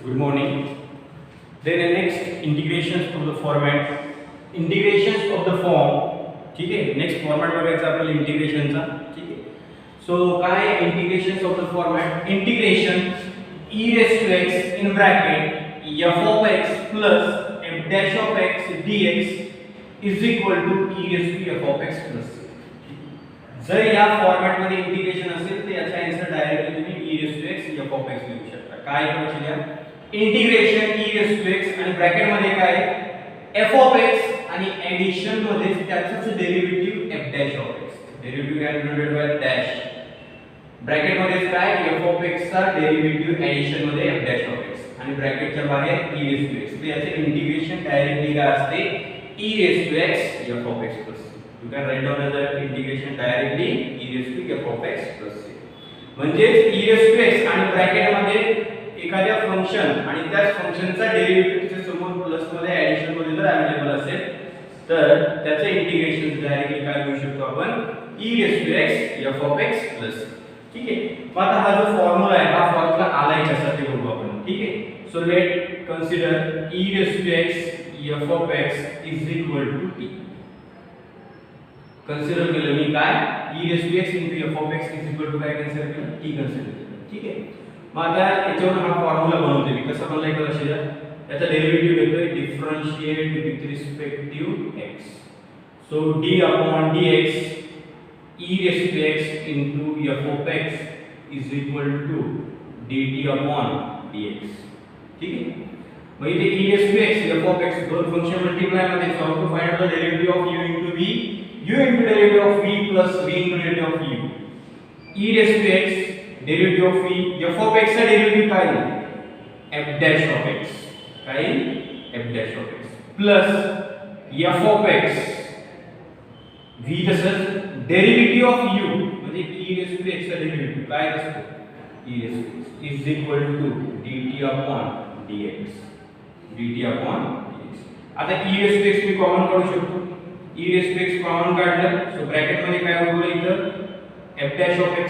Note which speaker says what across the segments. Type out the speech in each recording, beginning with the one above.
Speaker 1: Good morning. Then the next integrations of the format, integrations of the form. ठीक आहे, next format बघायचा आपल्याला इंटिग्रेशनचा. ठीक आहे, सो काय integrations of the format, integration e raised to x in bracket f of x plus f dash of x dx is equal to e raised to f of x plus. जर या format मध्ये integration असेल तर याचा answer directly तुम्ही e raised to x f of x लिहू शकता. काय करायचं या integration e raised to x आणि ब्रॅकेट मध्ये काय f of x आणि एडिशन मध्ये त्याचंच derivative f dash of x, derivative काय डिनोटेड बाय डॅश. ब्रॅकेट मध्ये काय f of x चा डेरिव्हेटिव्ह एडिशन मध्ये f dash of x आणि ब्रॅकेटच्या बाहेर e raised to x. तर याचे इंटिग्रेशन डायरेक्टली काय असते e raised to x f of x plus. You can write down as a integration directly e raised to f of x plus c. म्हणजे e raised to x आणि bracket मध्ये एखाद्या function आणि त्याच फंक्शनचा डेरिव्हेटिव्हच्या समोर प्लस मध्ये addition मध्ये जर अवेलेबल असेल तर त्याचे इंटिग्रेशन डायरेक्टली काय लिहू शकतो आपण e raised to x f of x plus. ठीक आहे, मग आता हा जो फॉर्म्युला आहे हा फॉर्म्युला आलाय कसा ते बघू आपण. ठीक आहे, so let consider e raised to x f of x is equal to t. Consider केलं मी काय e raised to x into f of x is equal to काय कन्सिडर केलं t कन्सिडर केलं. ठीक आहे, मग आता याच्यावर हा फॉर्म्युला बनवते मी. कसं बनवलाय का लक्षात द्या. याचा डेरिव्हेटिव्ह घेतोय differentiate with respect to x. So d upon dx e raised to x into f of x is equal to dt upon dx. ठीक आहे, मग इथे e raised to x f of x दोन function multiply मध्ये so how to find out the derivative of u into v, u into derivative of v plus v into derivative of u. e raised to x derivative of v, f of x चा derivative काय आहे f dash of x, काय f dash of x plus f of x v तसंच derivative of u म्हणजे e raised to x चा derivative काय असतो e raised to x is equal to dt upon dx, dt upon dx. आता e raised to x me common काढू शकतो. e raised to x common काढलं so bracket मध्ये काय उरलं इथं f dash of x.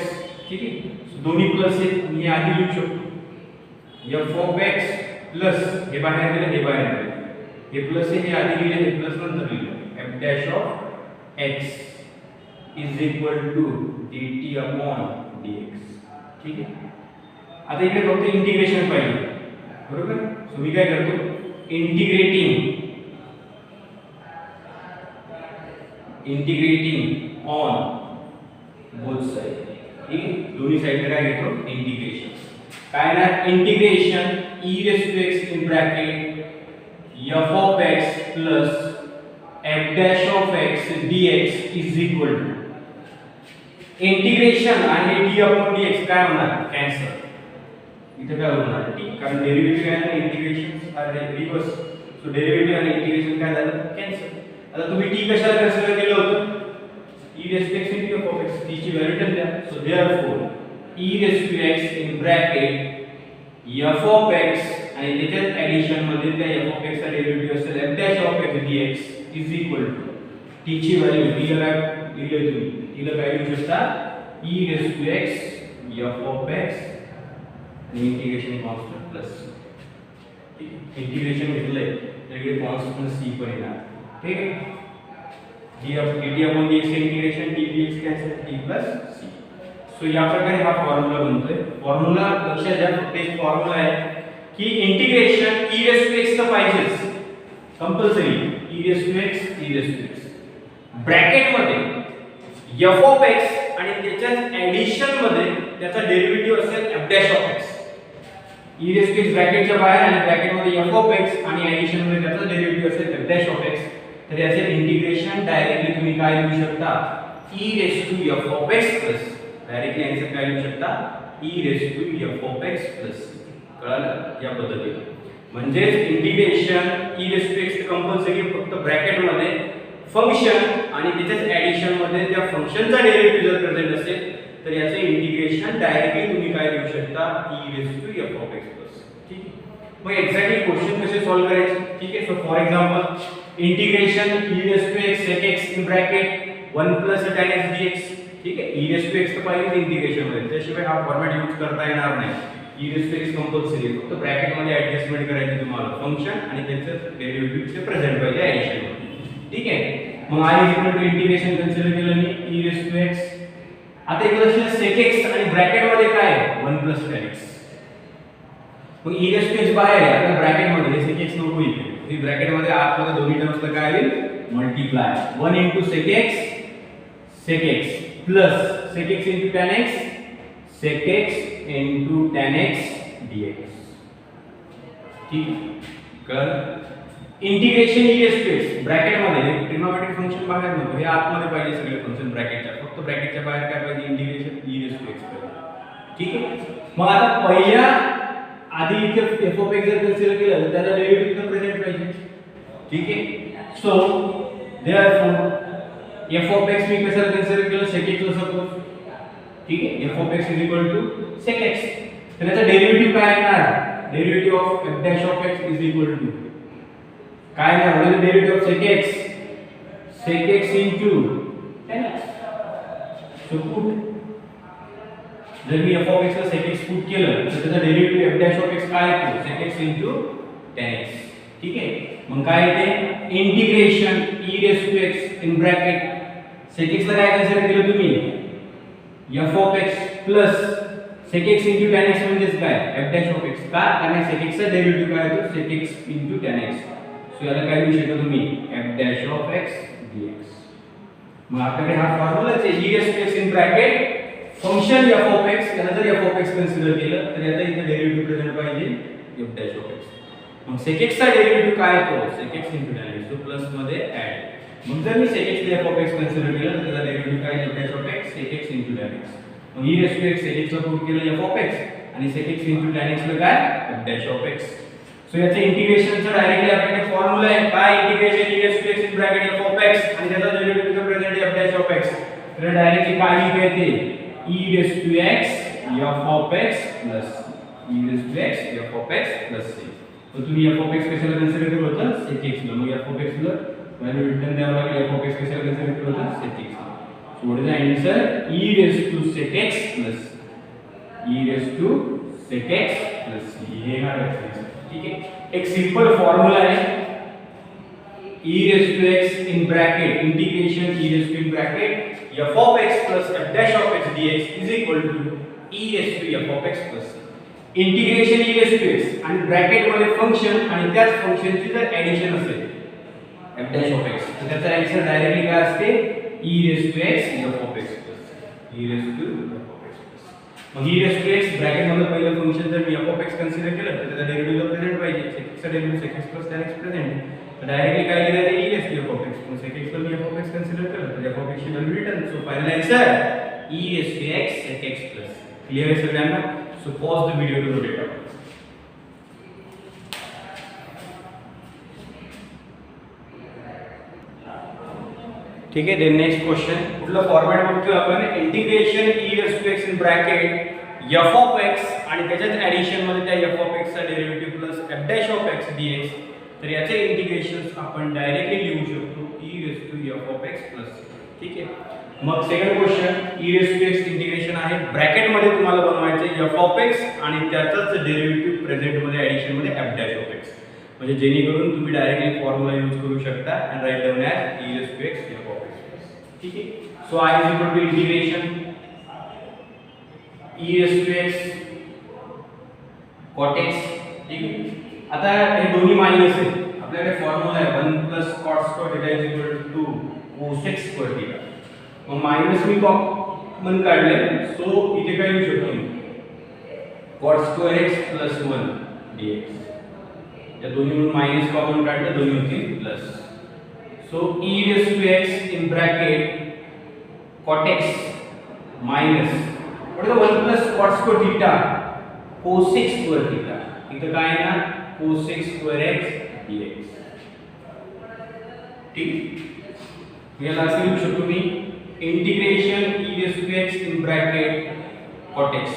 Speaker 1: ठीक आहे, सो दोन्ही प्लस आहेत मी आधी लिहू शकतो f of x प्लस हे बाहेर गेलं हे बाहेर गेलं, हे प्लस आहे हे आधी लिहिले हे प्लस नंतर लिहिलं f dash of x is equal to dt upon dx. ठीक आहे, आता इकडे फक्त इंटिग्रेशन पाहिजे बरोबर. सो मी काय करतो इंटिग्रेटिंग ऑन बोथ साइड. ठीक आहे, दोन्ही साइडला काय घेतो इंटिग्रेशन. काय ना integration e raised to x in bracket f of x plus f dash of x dx is equal to integration आणि d upon dx काय होणार कॅन्सल. इथे काय होणार t, कारण डेरिव्हेटिव्ह आहे ना integration are reverse. So derivative आणि इंटिग्रेशन काय झालं कॅन्सल. आता तुम्ही t कशाला कन्सिडर केलं होतं e raised to x into f of x, t ची व्हॅल्यू टाकली. So therefore e raised to x in bracket f of x आणि त्याच्यात एडिशन मध्ये त्या f of x चा डेरिव्हेटिव्ह असेल f dash of x dx is equal to t ची value t ला लिहिले तुम्ही t ला काय लिहू शकता e raised to x f of x आणि इंटिग्रेशन कॉन्स्टंट प्लस. ठीक आहे, इंटिग्रेशन घेतलंय तर इकडे कॉन्स्टंट c पण येणार. ठीक आहे, dt upon dx integration t dx cancel t plus c. So या प्रकारे हा फॉर्म्युला बनतोय. फॉर्म्युला लक्षात घ्या फक्त एक फॉर्म्युला आहे की integration e raised to x तर पाहिजेच compulsory e raised to x bracket मध्ये f of x आणि त्याच्याच एडिशन मध्ये त्याचा डेरिव्हेटिव्ह असेल f dash of x. e raised to x ब्रॅकेटच्या बाहेर आणि ब्रॅकेट मध्ये f of x आणि एडिशन मध्ये त्याचा डेरिव्हेटिव्ह असेल f dash of x. तर याचे इंटिग्रेशन डायरेक्टली तुम्ही काय लिहू शकता e raised to f of x plus. Directly answer काय लिहू शकता e raised to f of x plus. कळलं या पद्धतीने. म्हणजे integration e raised to x compulsory फक्त ब्रॅकेट मध्ये फंक्शन आणि त्याच्याच एडिशन मध्ये त्या फंक्शनचा डेरिव्हेटिव्ह जर प्रेझेंट असेल तर याचे इंटिग्रेशन डायरेक्टली तुम्ही काय लिहू शकता e raised to f of x plus. ठीक आहे, मग एक्झॅक्टली क्वेश्चन कसे सॉल्व करायचे. ठीक आहे, so for example integration e raised to x sec x in bracket 1 plus tan x dx. ठीक आहे, e raised to x तर पाहिजे इंटिग्रेशन मध्ये, त्याशिवाय हा फॉर्मॅट यूज करता येणार नाही. E raise to x compulsory आहे, फक्त ब्रॅकेट मध्ये ऍडजस्टमेंट करायची तुम्हाला फंक्शन आणि त्याचं डेरिव्हेटिव्ह ते प्रेझेंट पाहिजे ऍडिशन मध्ये. ठीक आहे. मग I is equal to integration consider केलं मी ई रेस टू एक्स. आता एक लक्षात sec x आणि ब्रॅकेट मध्ये काय आहे 1 + tan x. मग ई रेस टू एक्स बाहेर आहे, आता ब्रॅकेट मध्ये sec x नको इथे. ही ब्रॅकेट मध्ये आतमध्ये दोन्ही टर्म्सला काय होईल multiply 1 * sec x plus sec x * tan x sec x * tan x dx. ठीक कळलं. Integration e raise to x bracket मध्ये ट्रिग्नोमेट्रिक फंक्शन बाहेर नको, हे आतमध्ये पाहिजे सगळे फंक्शन ब्रॅकेटच्या, फक्त ब्रॅकेटच्या बाहेर काय पाहिजे integration e raise to x पाहिजे. ठीक आहे. मग आता पहिल्या आधी इथे f ऑफ x जर कन्सिडर केलं तर त्याचा डेरिव्हेटिव्ह तर प्रेझेंट पाहिजे. ठीक आहे. So therefore f of x मी कशाला कन्सिडर केलं sec x ला सपोज. ठीक आहे. f of x = sec x. तर याचा डेरिव्हेटिव्ह काय येणार derivative of f dash of x = काय येणार म्हणजे derivative of sec x tan x. So put जर मी f ऑफ x ला sec x पुट केलं तर त्याचा derivative f dash of x काय येतो sec x tan x. ठीक आहे. मग काय येते integration e raise to x in bracket sec x ला काय कन्सिडर केलं तुम्ही f of x plus sec x tan x म्हणजेच काय f डॅश ऑफ x. का कारण sec x चा डेरिव्हेटिव्ह काय येतो sec x tan x. So याला काय लिहू शकतो तुम्ही f dash of x dx. मग आपल्याकडे हा फॉर्म्युलाच आहे e raise to x in bracket function f of x. याला जर f ऑफ x कन्सिडर केलं तर याचा इथे डेरिव्हेटिव्ह प्रेझेंट पाहिजे f डॅश ऑफ x. मग sec x चा डेरिव्हेटिव्ह काय येतो sec x tan x. तो प्लस मध्ये ऍड. मग जर मी sec x ला f ऑफ x कन्सिडर केलं तर त्याचा डेरिव्हेटिव्ह काय f dash of x sec x tan x. मग e raise to x sec x ला पुट केलं f ऑफ x आणि sec x tan x ला काय f dash of x. So याचे इंटिग्रेशनचा डायरेक्टली आपल्याकडे फॉर्म्युला आहे काय integration e raise to x in bracket f of x आणि त्याचा derivative present f dash of x. तर डायरेक्टली काय लिहिता येते e raise to x f of x plus e raise to x f of x plus c. तर तुम्ही f of x कशाला consider केलं होतं sec x ला. मग f ऑफ x ला व्हॅल्यू रिटर्न द्यावं लागेल f ऑफ x कशाला कन्सिडर केलं होतं sec x ला. So what is the answer e raise to sec x plus e raise to sec x plus c. हे ना ठीक आहे. एक सिंपल फॉर्म्युला आहे e raise to x in bracket integration e raise to in bracket f of x plus f dash of x dx is equal to e raise to f of x plus integration e raise to x आणि bracket मध्ये function आणि त्याच फंक्शनची जर addition असेल f dash of x तर त्याचा answer directly काय असते e raise to x f of x plus e raise to f of x plus. मग e raise to x bracket मध्ये पहिलं फंक्शन जर मी f ऑफ x कन्सिडर केलं तर त्याचा डेरिव्हेटिव्ह प्रेझेंट पाहिजे sec x चा derivative sec x plus tan x present. तर डायरेक्टली काय लिहिलं आहे e raise to f of x. मग sec x ला मी f ऑफ x कन्सिडर केलं तर f ऑफ x ची value return. So final answer e raise to x sec x plus. Clear आहे सगळ्यांना. So pause the video to rotate out. ठीक आहे. देन नेक्स्ट क्वेश्चन कुठला फॉर्मॅट बघतोय आपण integration e raise to x in bracket f of x आणि त्याच्याच addition मध्ये त्या f ऑफ x चा derivative plus f dash of x dx. तर याचे इंटिग्रेशन्स आपण डायरेक्टली लिहू शकतो e raise to f of x plus. ठीक आहे. मग second question e raise to x integration आहे ब्रॅकेट मध्ये तुम्हाला बनवायचे f ऑफ x आणि त्याचाच डेरिव्हेटिव्ह प्रेझेंट मध्ये ऍडिशन मध्ये f डॅश ऑफ x. म्हणजे जेणेकरून तुम्ही डायरेक्टली फॉर्म्युला यूज करू शकता आणि write down as e raise to x f of x. ठीक आहे. So I is equal to integration e raise to x cot x. ठीक आहे. आता हे दोन्ही मायनस आहे आपल्याकडे फॉर्म्युला आहे 1 plus cot square theta is equal to cosec square theta. मग मायनस मी कॉमन काढले सो इथे काय लिहू शकतो मी cot square x plus 1 dx. या दोन्ही म्हणून मायनस कॉमन काढलं दोन्ही होतील plus. So e raise to x in bracket cot x minus what is the 1 plus cot square theta cosec square theta. इथं काय आहे ना cosec square x dx. ठीक. याला असं लिहू शकतो मी integration e raise to x in bracket cot x.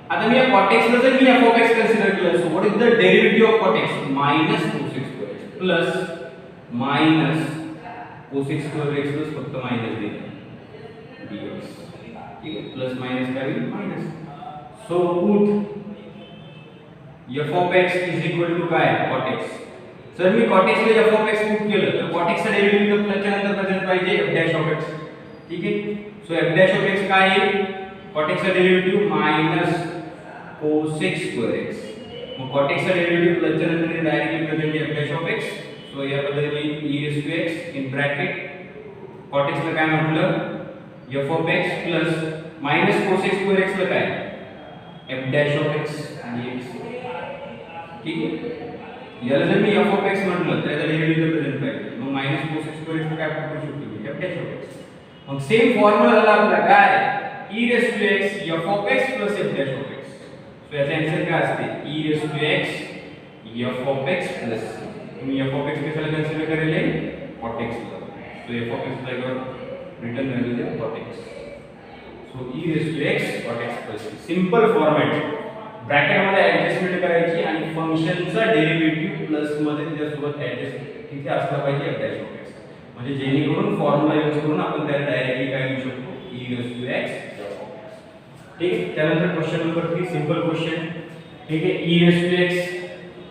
Speaker 1: आता मी या cot x ला जर मी f ऑफ x कन्सिडर केलं so what is the derivative of cot x minus cosec square x plus minus cosec square x plus फक्त minus dx. ठीक आहे. प्लस मायनस काय होईल minus. So put f of x is equal to काय cot x. जर मी cot x ला f of x put केलं तर cot x चा डेरिव्हेटिव्ह प्लसच्या नंतर प्रेझेंट पाहिजे f dash of x. ठीक आहे. So f dash of x काय आहे? cot x चा derivative minus cos x square x. मग cot x चा डेरिव्हेटिव्ह प्लसच्या नंतर directly present f dash of x. So या बद्दल e raised to x in bracket cot x ला काय म्हटलं f of x plus minus cos x square x ला काय f dash of x dx. ठीक आहे. याला जर मी f of x म्हटलं तर याचा डेरिव्हेटिव्ह प्रेझेंट पाहिजे. मग minus cos x square x काय करू शकतो f dash of x. मग सेम फॉर्म्युला झाला आपला काय e raised to x f of x plus f dash of x. So याचा आन्सर काय असते e raised to x f of x plus तुम्ही f of x कशाला consider करेल cot x ला. सो f of x जागेवर return value they cot x. So e raised to x cot x plus simple format. Bracket मध्ये adjustment करायची आणि फंक्शनचा derivative plus मध्ये त्याच्यासोबत ऍडजस्ट तिथे असला पाहिजे f dash of x. म्हणजे जेणेकरून फॉर्म्युला यूज करून आपण त्याला डायरेक्टली काय लिहू शकतो e raised to x f of x. ठीक आहे. त्यानंतर क्वेश्चन नंबर 3 सिंपल क्वेश्चन. ठीक आहे. e raised to x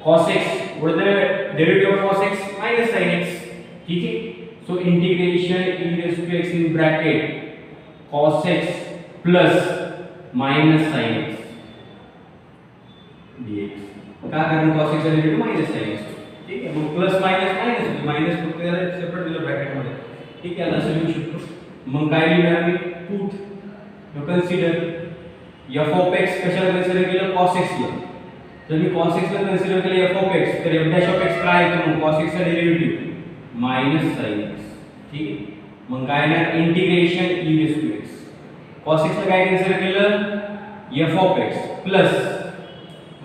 Speaker 1: cos x what the derivative of cos x minus sin x. ठीक है. So integration e raised to x in bracket cos x plus minus sin x dx. का कारण cos x चा derivative minus sin x. ठीक आहे. मग plus minus minus minus फक्त त्याला सेपरेट दिलं ब्रॅकेट मध्ये. ठीक आहे. याला असं लिहू शकतो. मग काय लिहिणार मी पुट तो कन्सिडर f of x कशाला कन्सिडर केलं cos x ला. जर मी cos x ला कन्सिडर केलं f of x तर f dash of x काय येतो मग cos x चा डेरिव्हेटिव्ह मायनस sin x. ठीक आहे. मग काय ना integration e raised to x. cos x ला काय कन्सिडर केलं f of x plus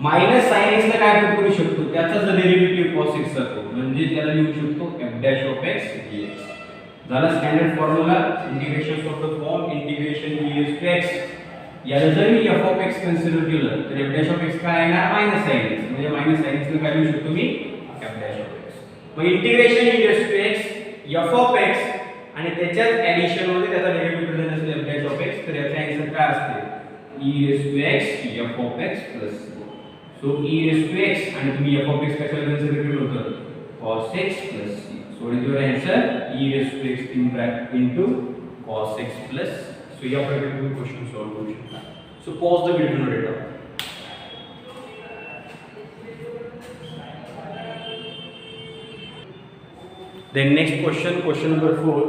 Speaker 1: minus sin x ला काय करू शकतो त्याचा जो डेरिव्हेटिव्ह cos x चा तो म्हणजे त्याला लिहू शकतो f dash of x dx. झाला standard formula integration of the form integration e raised to x. याला जर मी f of x कन्सिडर केलं तर f dash of x काय येणार मायनस sin x. म्हणजे मायनस sin x ला काय लिहू शकतो मी f dash of x. मग integration e raised to x f of x आणि त्याच्याच ऍडिशन मध्ये त्याचा डेरिव्हेटिव्ह प्रेझेंट असेल f dash of x तर याचा आन्सर काय असते e raised to x f of x plus. So e raised to x आणि तुम्ही f of x कशाला कन्सिडर केलं होतं cos x plus c. So it is your answer e raised to x in bracket into cos x plus. So या प्रकारे तुम्ही question solve करू शकता. So pause the video note down. Then next question, question number 4.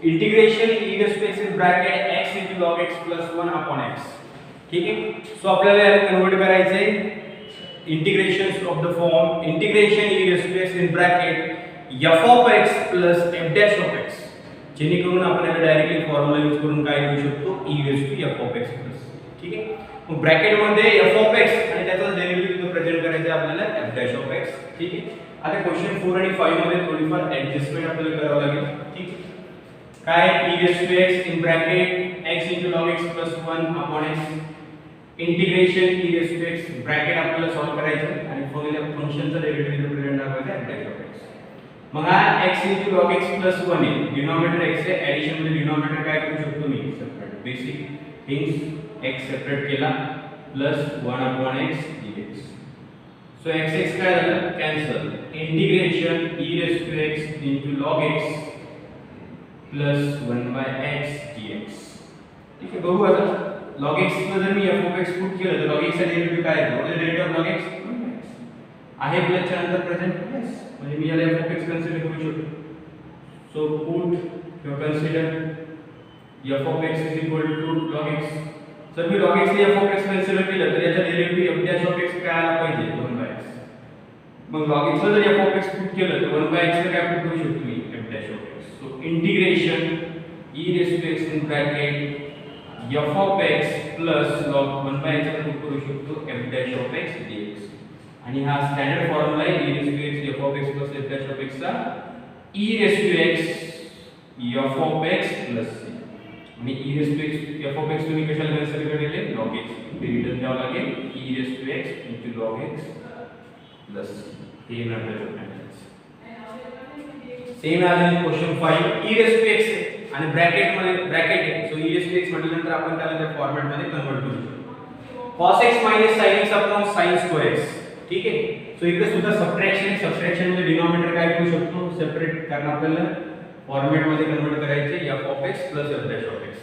Speaker 1: Integration e raised to x in bracket x into log x plus 1 upon x. ठीक आहे. So आपल्याला याला convert करायचे integrations of the form integration e raised to x in bracket f of x plus f dash of x. जेणेकरून आपण याला directly formula use करून काय लिहू शकतो e raised to f of x plus. ठीक आहे. मग ब्रॅकेट मध्ये f of x आणि त्याचा डेरिव्हेटिव्ह प्रेझेंट करायचा आपल्याला f dash of x. ठीक आहे. आता क्वेश्चन 4 आणि 5 मध्ये थोडीफार ऍडजस्टमेंट आपल्याला करावं लागेल. ठीक आहे. काय e raised to x in bracket x into log x plus 1 upon x. Integration e raised to x bracket आपल्याला सॉल्व्ह करायचं आणि फंक्शनचा डेरिव्हेटिव्ह प्रेझेंट दाखवायचा f dash of x. मग हा x into log x plus 1 आहे. Denominator x आहे. Addition मध्ये डिनॉमिनेटर काय करू शकतो मी separate basic things x separate केला plus 1 upon x dx. So x x काय झालं cancel. Integration e raised to x into log x plus 1 by x dx. ठीक आहे. बघू आता log x ला जर मी f of x पुट केलं तर log x चा डेरिव्हेटिव्ह काय येतो म्हणजे डेरिव्हेटिव्ह ऑफ log x आहे प्लसच्या नंतर प्रेझेंट यस म्हणजे मी याला f of x कन्सिडर करू शकतो. सो पुट किंवा consider f of x is equal to log x. जर मी log x ला f of x कन्सिडर केलं तर याचा derivative f dash of x काय आला पाहिजे 1 by x. मग log x ला जर f of x पुट केलं तर 1 by x ला काय पुट करू शकतो मी f dash of x. So integration e raised to x in bracket f of x plus log 1 by x ला पुट करू शकतो f dash of x dx. आणि हा स्टँडर्ड फॉर्म्युला आहे e raised to x f of x plus f dash of x चा e raised to x f of x plus c. आणि e raised to x f of x तुम्ही कशाला consider केले log x. Return द्यावं लागेल e raised to x into log x plus c. हे आपल्याला करायचं. सेम आहे question 5 e raised to x आणि ब्रॅकेट मध्ये ब्रॅकेट आहे. So e raised to x म्हटल्यानंतर आपण त्याला त्या फॉर्मॅट मध्ये कन्वर्ट करू शकतो. cos x minus sin x upon sin square x. ठीक आहे. सो इकडे सुद्धा सबट्रॅक्शन मध्ये डिनॉमिनेटर काय करू शकतो, सेपरेट कारण आपल्याला फॉर्मॅट मध्ये कन्वर्ट करायचे f(x) + f'(x).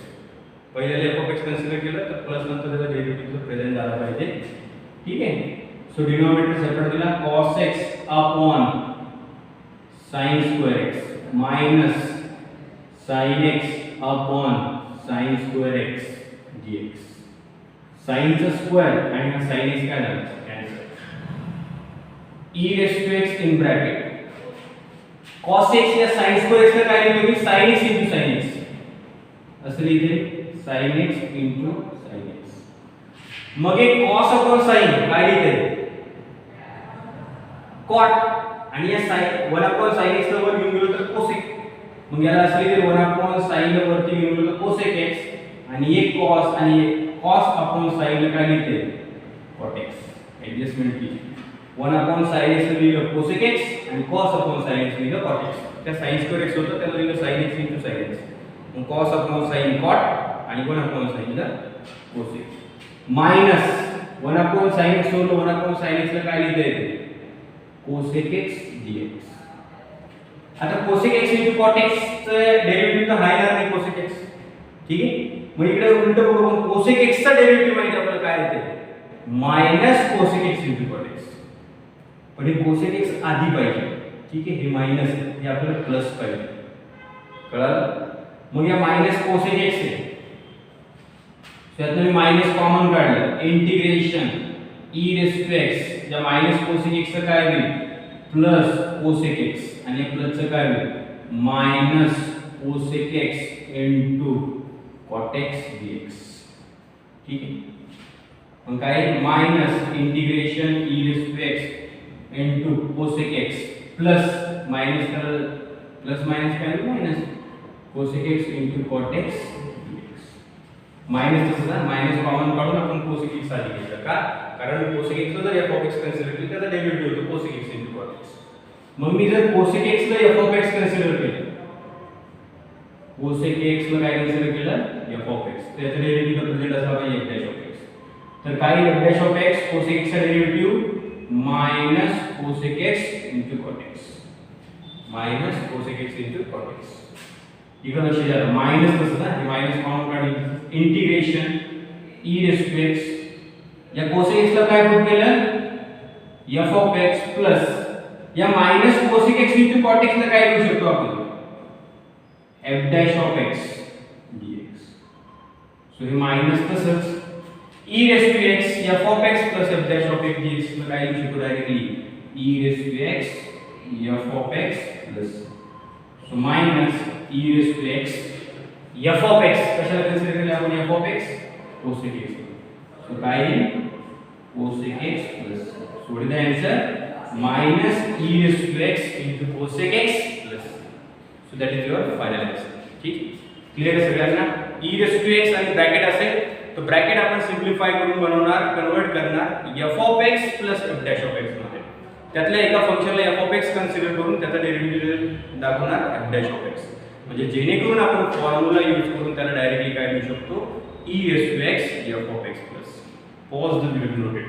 Speaker 1: पहिल्याला f(x) कन्सिडर केलं तर प्लस नंतर त्याचा डेरिव्हेटिव्ह प्रेझेंट झाला पाहिजे. ठीक आहे. सो डिनॉमिनेटर सेपरेट दिला cos x upon sin square x minus sin x upon sin square x dx. sin चा स्क्वेअर आणि हा sin x काय झाला cancel. e⁻x in bracket cos x या sin square x ला काय लिहितो मी sin x * sin x असं लिहिते sin x * sin x. मग एक cos अपॉन sin काय लिहिते cot आणि या sin 1 अपॉन sin x ला वर घेऊन गेलो तर cosec. मग याला असं लिहिते 1 अपॉन sin ला वरती घेऊन गेलो तर cosec x आणि एक cos आणि cos अपॉन sin ला काय लिहिते cot x. ऍडजस्टमेंट केली 1 अपॉन sin x ला लिहिलं cosec x आणि cos अपॉन sin x लिहिलं cot x. त्या sin स्क्वेअर x होतं त्याला लिहिलं sin x * sin x. मग cos अपॉन sin cot आणि 1 अपॉन sin ला cosec minus 1 upon sin x सोडलं 1 अपॉन sin x ला काय लिहिता येते cosec x dx. आता cosec x * cot x चं डेरिव्हेटिव्ह तर हाय ना cosec x. ठीक आहे. मग इकडे उलट बघू cosec x चा डेरिव्हेटिव्ह माहिती आपल्याला काय येते minus cosec x * cot x. पण हे cosec x आधी पाहिजे. ठीक आहे. हे मायनस हे आपल्याला प्लस पाहिजे. कळलं. मग या मायनस cosec x आहे त्यातनं मी मायनस कॉमन काढलं इंटिग्रेशन e⁻x या मायनस cosec x चं काय होईल प्लस cosec x आणि या प्लसचं काय होईल minus cosec x cot x dx. ठीक आहे. मग काय minus integration e⁻x cosec x plus minus तर प्लस मायनस काय होईल minus cosec x cot x dx. Minus तसं ना मायनस कॉमन काढून आपण cosec x आधी घेतलं का कारण cosec x ला जर f(x) कन्सिडर केलं त्याचा डेरिव्हेटिव्ह होतो cosec x cot x. मग मी जर cosec x ला f(x) कन्सिडर केलं cosec x ला काय कन्सिडर केलं f(x) त्याचा डेरिव्हेटिव्ह प्रेझेंट असला पाहिजे f'(x). तर काय f'(x) cosec x चा derivative minus cosec x cot x minus cosec x cot x. इकडे लक्ष द्या मायनस तसं ना हे मायनस कॉमन काढून इंटिग्रेशन e⁻x या cosec x ला काय पुट केलं f(x) प्लस या minus cosec x cot x ला काय लिहू शकतो आपण f'(x) dx. सो हे मायनस तसंच e⁻x f(x) plus f'(x) dx ला काय लिहू शकतो directly e⁻x f(x) plus so minus e⁻x f(x) कशाला कन्सिडर केलं आपण f(x) cosec x. सो काय cosec x plus so what is the answer minus e⁻x cosec x plus. So that is your final answer. ठीक. Clear आहे सगळ्यांना. e⁻x आणि bracket असेल तर ब्रॅकेट आपण सिम्प्लिफाय करून बनवणार कन्वर्ट करणार f(x) प्लस f'(x) मध्ये. त्यातल्या एका फंक्शनला f(x) कन्सिडर करून त्याचा डेरिव्हेटिव्ह दाखवणार f'(x). म्हणजे जेणेकरून आपण फॉर्म्युला यूज करून त्याला डायरेक्टली काय लिहू शकतो e⁻x f(x) plus. Pause the video noted.